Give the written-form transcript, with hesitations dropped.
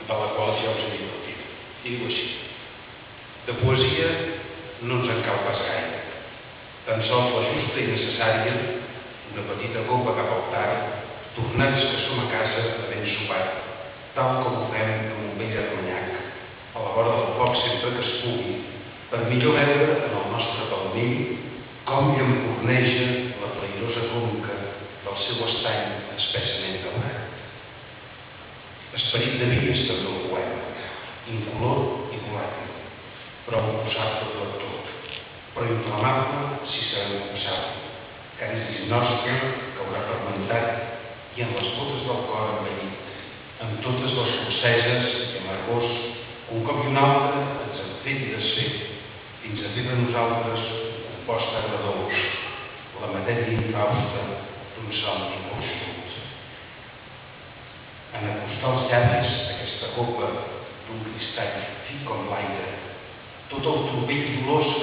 de la qual ja us he divertit. Diu així: de poesia no ens en cal pas gaire, tan sols la justa i necessària, una petita copa cap al tard, tornats que som a casa havent sopat, tal com ho fem amb un vell armanyac, a la vora del foc sempre que es pugui, per millor veure en el nostre palmell com llamporneja la plairosa conca del seu estany espessament daurat. Esperit de vi és també el poema, incolor i volàtil, però oposat tot lector, però inflamable si sabem usar-lo, càricis nostre que haurà fermentat i en les botes del cor envellit, amb totes les dolceses i amargors que un cop i un altre ens han fet i desfet, fins a fer de nosaltres un compost agradolç, la matèria infausta d'un somni consumit. En acostar els llavis aquesta copa d'un cristall fi com l'aire, tot el torbell dolós